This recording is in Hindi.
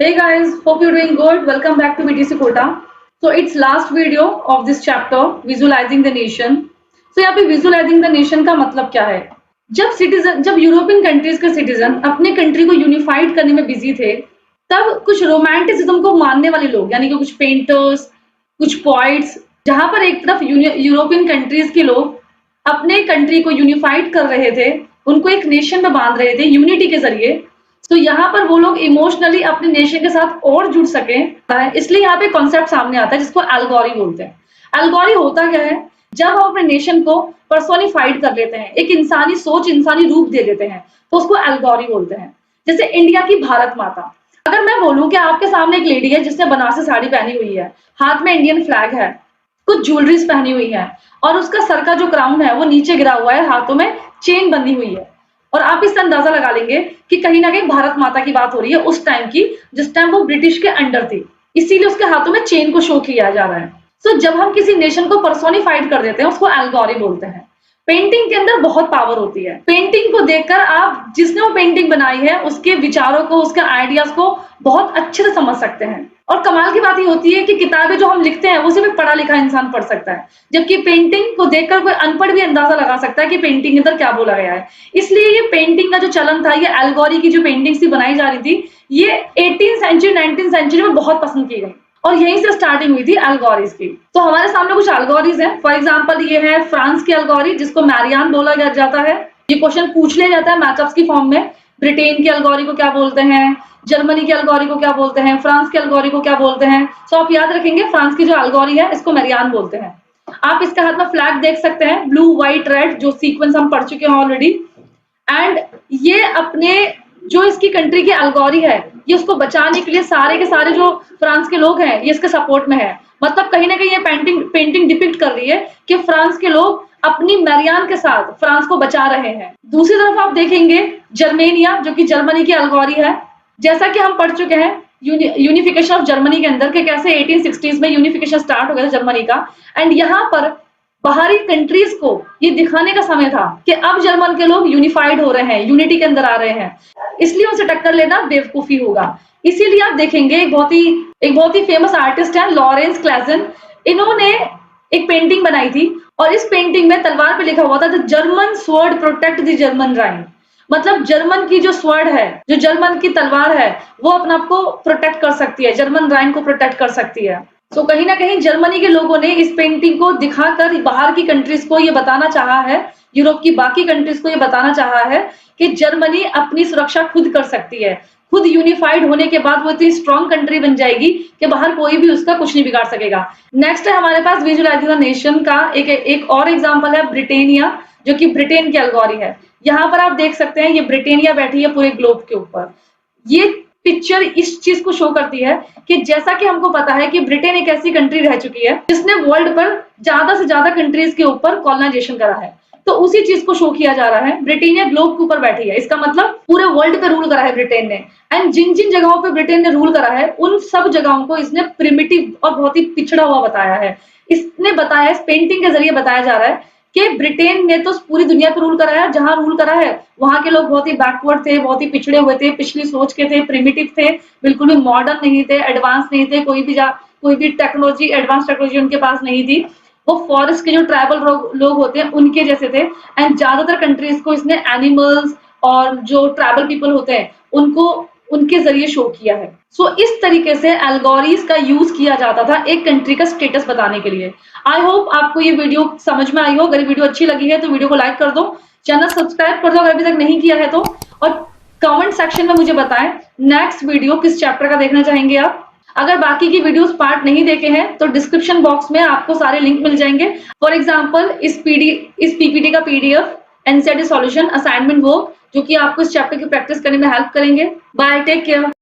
Hey guys, hope you're doing good. Welcome back to BTC Kota. So it's last video of this chapter, visualizing the nation. So यहाँ पे visualizing the nation का मतलब क्या है? जब यूरोपियन कंट्रीज के सिटीजन अपने कंट्री को यूनिफाइड करने में बिजी थे, तब कुछ रोमांटिसिज्म को मानने वाले लोग, यानी कि कुछ पेंटर्स, कुछ पोइट्स, जहां पर एक तरफ यूरोपियन कंट्रीज के लोग अपने कंट्री को यूनिफाइड कर रहे थे, उनको एक नेशन में बांध रहे थे यूनिटी के जरिए। तो यहाँ पर वो लोग इमोशनली अपने नेशन के साथ और जुड़ सके, इसलिए यहाँ पे कॉन्सेप्ट सामने आता है जिसको एल्गोरी बोलते हैं। एल्गोरी होता क्या है? जब हम अपने नेशन को पर्सोनिफाइड कर लेते हैं, एक इंसानी सोच, इंसानी रूप दे देते हैं, तो उसको एल्गोरी बोलते हैं। जैसे इंडिया की भारत माता, अगर मैं बोलूं कि आपके सामने एक लेडी है जिसने बनारसी साड़ी पहनी हुई है, हाथ में इंडियन फ्लैग है, कुछ ज्वेलरीज पहनी हुई है और उसका सर का जो क्राउन है वो नीचे गिरा हुआ है, हाथों में चेन बंधी हुई है, और आप इससे अंदाजा लगा लेंगे कि कहीं ना कहीं भारत माता की बात हो रही है उस टाइम की, जिस टाइम वो ब्रिटिश के अंडर थी, इसीलिए उसके हाथों में चेन को शो किया जा रहा है। सो जब हम किसी नेशन को पर्सोनिफाइड कर देते हैं, उसको एल्गोरी बोलते हैं। पेंटिंग के अंदर बहुत पावर होती है। पेंटिंग को देखकर आप जिसने वो पेंटिंग बनाई है उसके विचारों को, उसके आइडियाज को बहुत अच्छे से समझ सकते हैं। और कमाल की बात ये होती है कि किताबें जो हम लिखते हैं वो सिर्फ पढ़ा लिखा इंसान पढ़ सकता है, जबकि पेंटिंग को देखकर कोई अनपढ़ भी अंदाजा लगा सकता है कि पेंटिंग के अंदर क्या बोला गया है। इसलिए ये पेंटिंग का जो चलन था, ये एल्गोरी की जो पेंटिंग्स थी बनाई जा रही थी, ये 18th सेंचुरी 19th सेंचुरी में बहुत पसंद की गई और यहीं से स्टार्टिंग हुई थी एल्गोरीज की। तो हमारे सामने कुछ एल्गोरीज हैं। फॉर एग्जांपल ये है फ्रांस की एल्गोरी, जिसको मैरियान बोला जाता है। ये क्वेश्चन पूछ लिया जाता है मैचअप्स की फॉर्म में। ब्रिटेन की एल्गोरी को क्या बोलते हैं, जर्मनी की एल्गोरी को क्या बोलते हैं, फ्रांस की एल्गोरी को क्या बोलते हैं। सो आप याद रखेंगे, फ्रांस की जो एल्गोरी है इसको मैरियान बोलते हैं। आप इसके हाथ में फ्लैग देख सकते हैं, ब्लू व्हाइट रेड, जो सीक्वेंस हम पढ़ चुके हैं ऑलरेडी। एंड ये अपने जो इसकी कंट्री की एल्गोरी है, ये उसको बचाने के लिए सारे के सारे जो फ्रांस के लोग हैं ये इसके सपोर्ट में है। मतलब कहीं ना कहीं ये पेंटिंग डिपिक्ट कर रही है कि फ्रांस के लोग अपनी मैरियान के साथ फ्रांस को बचा रहे हैं। दूसरी तरफ आप देखेंगे जर्मेनिया, जो कि जर्मनी की एल्गोरी है। जैसा कि हम पढ़ चुके हैं यूनिफिकेशन ऑफ जर्मनी के अंदर, कि कैसे 1860s में यूनिफिकेशन स्टार्ट हो गया था जर्मनी का। एंड यहाँ पर बाहरी कंट्रीज को ये दिखाने का समय था कि अब जर्मन के लोग यूनिफाइड हो रहे हैं, यूनिटी के अंदर आ रहे हैं, इसलिए उनसे टक्कर लेना बेवकूफी होगा। इसीलिए आप देखेंगे एक बहुत ही फेमस आर्टिस्ट है लॉरेंस क्लेजन। इन्होंने एक पेंटिंग बनाई थी और इस पेंटिंग में तलवार पे लिखा हुआ था, the German sword protect the German Rhine. मतलब जर्मन की जो स्वॉर्ड है, जो जर्मन की तलवार है, वो अपने आप को प्रोटेक्ट कर सकती है, जर्मन राइन को प्रोटेक्ट कर सकती है। तो कहीं ना कहीं जर्मनी के लोगों ने इस पेंटिंग को दिखाकर बाहर की कंट्रीज को ये बताना चाहा है, यूरोप की बाकी कंट्रीज को ये बताना चाहा है कि जर्मनी अपनी सुरक्षा खुद कर सकती है। खुद यूनिफाइड होने के बाद वो इतनी स्ट्रॉन्ग कंट्री बन जाएगी कि बाहर कोई भी उसका कुछ नहीं बिगाड़ सकेगा। नेक्स्ट है हमारे पास विजुअलाइजिंग द नेशन का एक और एग्जांपल है ब्रिटेनिया, जो कि ब्रिटेन की एल्गोरी है। यहाँ पर आप देख सकते हैं ये ब्रिटेनिया बैठी है पूरे ग्लोब के ऊपर। ये पिक्चर इस चीज को शो करती है कि जैसा कि हमको पता है कि ब्रिटेन एक ऐसी कंट्री रह चुकी है जिसने वर्ल्ड पर ज्यादा से ज्यादा कंट्रीज के ऊपर कॉलोनाइजेशन करा है, तो उसी चीज को शो किया जा रहा है। ब्रिटेनिया ग्लोब के ऊपर बैठी है, इसका मतलब पूरे वर्ल्ड पे रूल करा है ब्रिटेन ने। एंड जिन जिन जगहों पे ब्रिटेन ने रूल करा है, उन सब जगहों को इसने प्रिमिटिव और बहुत ही पिछड़ा हुआ बताया है। इसने बताया, इस पेंटिंग के जरिए बताया जा रहा है कि ब्रिटेन ने तो पूरी दुनिया पे रूल करा है, जहां रूल करा है वहां के लोग बहुत ही बैकवर्ड थे, बहुत ही पिछड़े हुए थे, पिछली सोच के थे, प्रिमिटिव थे, बिल्कुल भी मॉडर्न नहीं थे, एडवांस नहीं थे, कोई भी टेक्नोलॉजी, एडवांस टेक्नोलॉजी उनके पास नहीं थी। वो फॉरेस्ट के जो ट्राइबल लोग होते हैं उनके जैसे थे। एंड ज्यादातर कंट्रीज को इसने एनिमल्स और जो ट्राइबल पीपल होते हैं उनको उनके जरिए शो किया है। सो इस तरीके से एल्गोरीज का यूज किया जाता था एक कंट्री का स्टेटस बताने के लिए। आई होप आपको ये वीडियो समझ में आई हो। अगर वीडियो अच्छी लगी है तो वीडियो को लाइक कर दो, चैनल सब्सक्राइब कर दो अगर अभी तक नहीं किया है तो, और कमेंट सेक्शन में मुझे बताएं नेक्स्ट वीडियो किस चैप्टर का देखना चाहेंगे आप। अगर बाकी की वीडियोस पार्ट नहीं देखे हैं तो डिस्क्रिप्शन बॉक्स में आपको सारे लिंक मिल जाएंगे। फॉर एग्जांपल इस पीपीटी का PDF, NCERT solution, assignment work, जो कि आपको इस चैप्टर की प्रैक्टिस करने में हेल्प करेंगे। Bye, take care.